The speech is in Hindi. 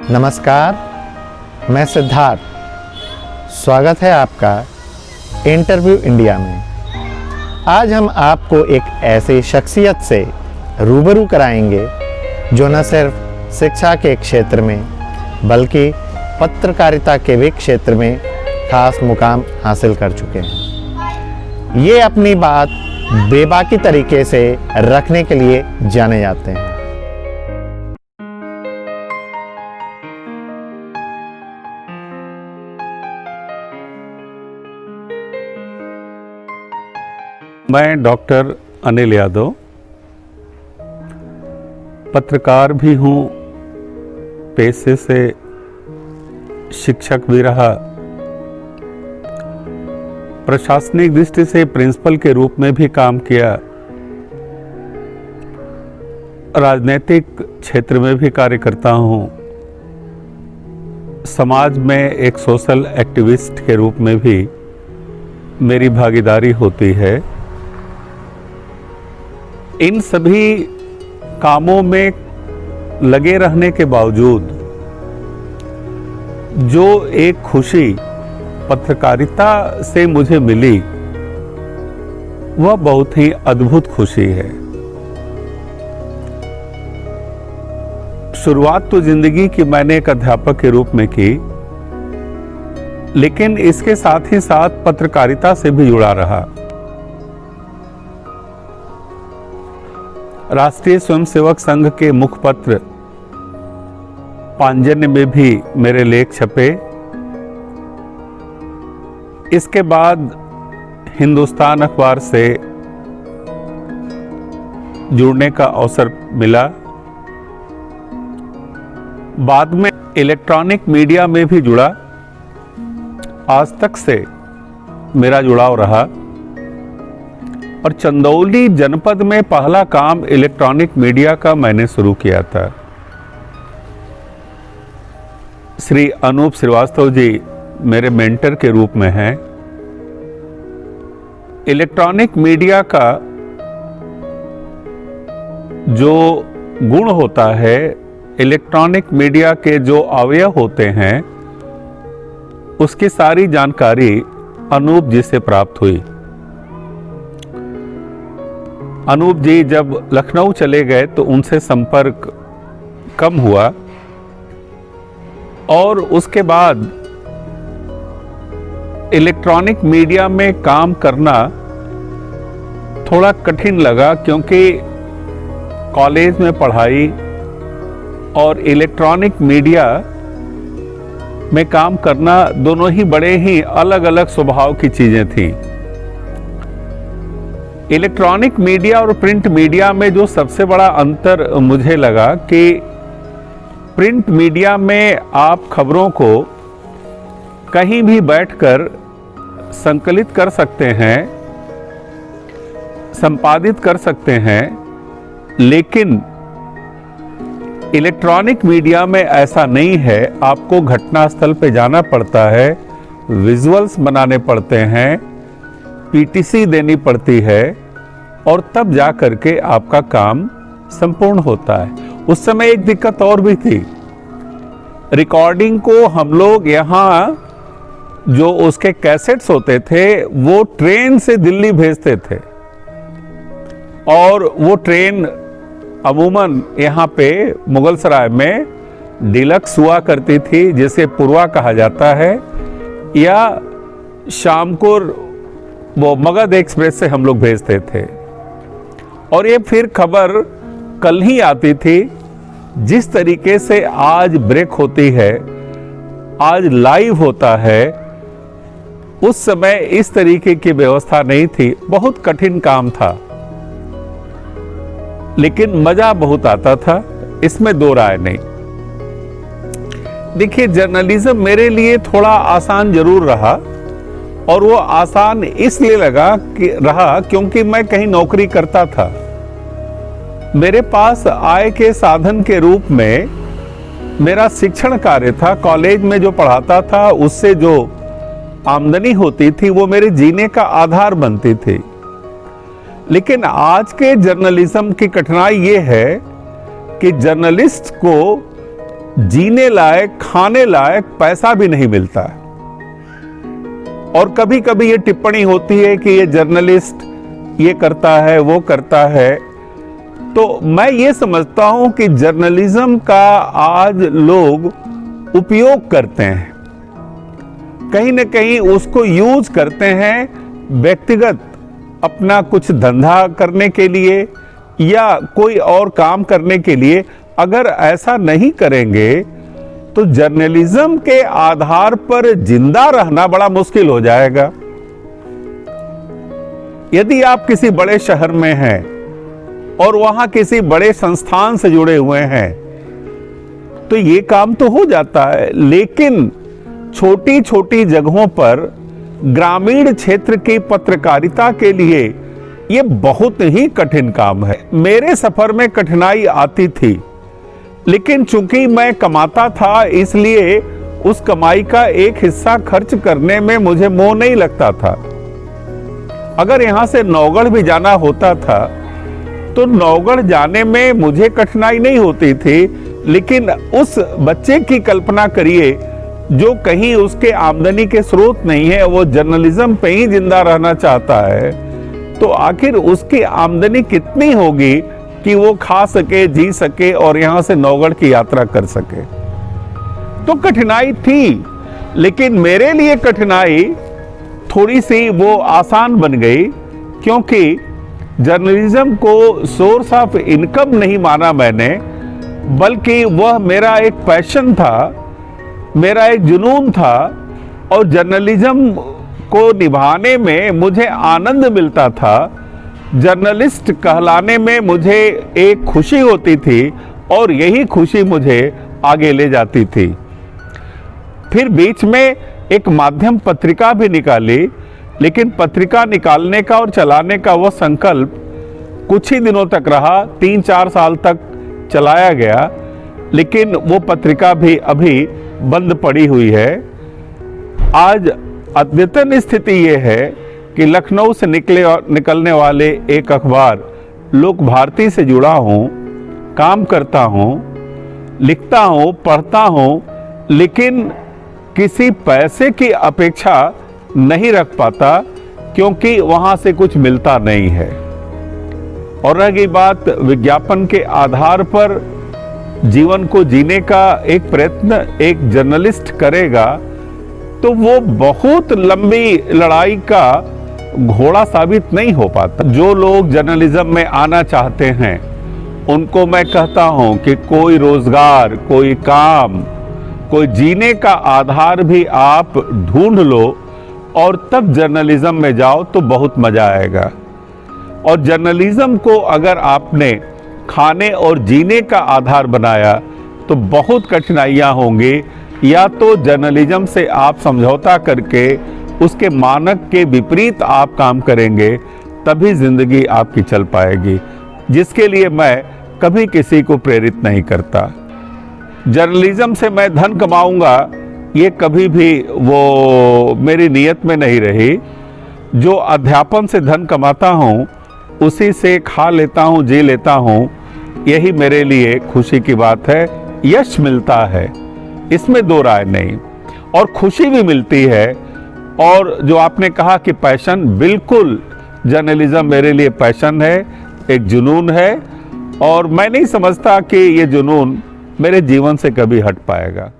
नमस्कार, मैं सिद्धार्थ। स्वागत है आपका इंटरव्यू इंडिया में। आज हम आपको एक ऐसी शख्सियत से रूबरू कराएंगे जो न सिर्फ शिक्षा के क्षेत्र में बल्कि पत्रकारिता के भी क्षेत्र में खास मुकाम हासिल कर चुके हैं। ये अपनी बात बेबाकी तरीके से रखने के लिए जाने जाते हैं। मैं डॉक्टर अनिल यादव पत्रकार भी हूँ, पेशे से शिक्षक भी रहा, प्रशासनिक दृष्टि से प्रिंसिपल के रूप में भी काम किया, राजनीतिक क्षेत्र में भी कार्य करता हूँ, समाज में एक सोशल एक्टिविस्ट के रूप में भी मेरी भागीदारी होती है। इन सभी कामों में लगे रहने के बावजूद जो एक खुशी पत्रकारिता से मुझे मिली वह बहुत ही अद्भुत खुशी है। शुरुआत तो जिंदगी की मैंने एक अध्यापक के रूप में की, लेकिन इसके साथ ही साथ पत्रकारिता से भी जुड़ा रहा। राष्ट्रीय स्वयंसेवक संघ के मुखपत्र पांजन्य में भी मेरे लेख छपे। इसके बाद हिंदुस्तान अखबार से जुड़ने का अवसर मिला। बाद में इलेक्ट्रॉनिक मीडिया में भी जुड़ा। आज तक से मेरा जुड़ाव रहा और चंदौली जनपद में पहला काम इलेक्ट्रॉनिक मीडिया का मैंने शुरू किया था। श्री अनूप श्रीवास्तव जी मेरे मेंटर के रूप में हैं। इलेक्ट्रॉनिक मीडिया का जो गुण होता है, इलेक्ट्रॉनिक मीडिया के जो अवयव होते हैं, उसकी सारी जानकारी अनूप जी से प्राप्त हुई। अनूप जी जब लखनऊ चले गए तो उनसे संपर्क कम हुआ और उसके बाद इलेक्ट्रॉनिक मीडिया में काम करना थोड़ा कठिन लगा, क्योंकि कॉलेज में पढ़ाई और इलेक्ट्रॉनिक मीडिया में काम करना दोनों ही बड़े ही अलग अलग स्वभाव की चीजें थी। इलेक्ट्रॉनिक मीडिया और प्रिंट मीडिया में जो सबसे बड़ा अंतर मुझे लगा कि प्रिंट मीडिया में आप खबरों को कहीं भी बैठकर संकलित कर सकते हैं, संपादित कर सकते हैं, लेकिन इलेक्ट्रॉनिक मीडिया में ऐसा नहीं है। आपको घटनास्थल पे जाना पड़ता है, विजुअल्स बनाने पड़ते हैं, पीटीसी देनी पड़ती है और तब जा करके आपका काम संपूर्ण होता है। उस समय एक दिक्कत और भी थी। रिकॉर्डिंग को हम लोग यहाँ जो उसके कैसेट्स होते थे वो ट्रेन से दिल्ली भेजते थे और वो ट्रेन अमूमन यहाँ पे मुगलसराय में डिलक्स हुआ करती थी, जिसे पूर्वा कहा जाता है, या शामपुर वो मगध एक्सप्रेस से हम लोग भेजते थे। और ये फिर खबर कल ही आती थी। जिस तरीके से आज ब्रेक होती है, आज लाइव होता है, उस समय इस तरीके की व्यवस्था नहीं थी। बहुत कठिन काम था, लेकिन मजा बहुत आता था, इसमें दो राय नहीं। देखिए, जर्नलिज्म मेरे लिए थोड़ा आसान जरूर रहा, और वो आसान इसलिए रहा क्योंकि मैं कहीं नौकरी करता था। मेरे पास आय के साधन के रूप में मेरा शिक्षण कार्य था। कॉलेज में जो पढ़ाता था उससे जो आमदनी होती थी वो मेरे जीने का आधार बनती थी। लेकिन आज के जर्नलिज्म की कठिनाई ये है कि जर्नलिस्ट को जीने लायक, खाने लायक पैसा भी नहीं मिलता। और कभी कभी ये टिप्पणी होती है कि ये जर्नलिस्ट ये करता है, वो करता है। तो मैं ये समझता हूं कि जर्नलिज्म का आज लोग उपयोग करते हैं, कहीं ना कहीं उसको यूज करते हैं व्यक्तिगत अपना कुछ धंधा करने के लिए या कोई और काम करने के लिए। अगर ऐसा नहीं करेंगे तो जर्नलिज्म के आधार पर जिंदा रहना बड़ा मुश्किल हो जाएगा। यदि आप किसी बड़े शहर में हैं और वहां किसी बड़े संस्थान से जुड़े हुए हैं तो ये काम तो हो जाता है, लेकिन छोटी छोटी जगहों पर ग्रामीण क्षेत्र की पत्रकारिता के लिए ये बहुत ही कठिन काम है। मेरे सफर में कठिनाई आती थी, लेकिन चूंकि मैं कमाता था इसलिए उस कमाई का एक हिस्सा खर्च करने में मुझे मोह नहीं लगता था। अगर यहां से नौगढ़ भी जाना होता था तो नौगढ़ जाने में मुझे कठिनाई नहीं होती थी, लेकिन उस बच्चे की कल्पना करिए जो कहीं उसके आमदनी के स्रोत नहीं है, वो जर्नलिज्म पे ही जिंदा रहना चाहता है, तो आखिर उसकी आमदनी कितनी होगी कि वो खा सके, जी सके और यहां से नौगढ़ की यात्रा कर सके। तो कठिनाई थी, लेकिन मेरे लिए कठिनाई थोड़ी सी वो आसान बन गई, क्योंकि जर्नलिज्म को सोर्स ऑफ इनकम नहीं माना मैंने, बल्कि वह मेरा एक पैशन था, मेरा एक जुनून था। और जर्नलिज्म को निभाने में मुझे आनंद मिलता था, जर्नलिस्ट कहलाने में मुझे एक खुशी होती थी और यही खुशी मुझे आगे ले जाती थी। फिर बीच में एक माध्यम पत्रिका भी निकाली, लेकिन पत्रिका निकालने का और चलाने का वह संकल्प कुछ ही दिनों तक रहा, 3-4 साल तक चलाया गया, लेकिन वो पत्रिका भी अभी बंद पड़ी हुई है। आज अद्यतन स्थिति ये है कि लखनऊ से निकलने वाले एक अखबार लोक भारती से जुड़ा हूँ, काम करता हूँ, लिखता हूँ, पढ़ता हूँ, लेकिन किसी पैसे की अपेक्षा नहीं रख पाता, क्योंकि वहाँ से कुछ मिलता नहीं है। और रह गई बात विज्ञापन के आधार पर जीवन को जीने का एक प्रयत्न एक जर्नलिस्ट करेगा, तो वो बहुत लंबी लड़ाई का घोड़ा साबित नहीं हो पाता। जो लोग जर्नलिज्म में आना चाहते हैं उनको मैं कहता हूं कि कोई रोजगार, कोई काम, कोई जीने का आधार भी आप ढूंढ लो और तब जर्नलिज्म में जाओ तो बहुत मजा आएगा। और जर्नलिज्म को अगर आपने खाने और जीने का आधार बनाया तो बहुत कठिनाइयां होंगी। या तो जर्नलिज्म से आप समझौता करके उसके मानक के विपरीत आप काम करेंगे, तभी जिंदगी आपकी चल पाएगी, जिसके लिए मैं कभी किसी को प्रेरित नहीं करता। जर्नलिज्म से मैं धन कमाऊंगा, ये कभी भी वो मेरी नीयत में नहीं रही। जो अध्यापन से धन कमाता हूँ उसी से खा लेता हूँ, जी लेता हूँ, यही मेरे लिए खुशी की बात है। यश मिलता है, इसमें दो राय नहीं, और खुशी भी मिलती है। और जो आपने कहा कि पैशन, बिल्कुल जर्नलिज्म मेरे लिए पैशन है, एक जुनून है, और मैं नहीं समझता कि ये जुनून मेरे जीवन से कभी हट पाएगा।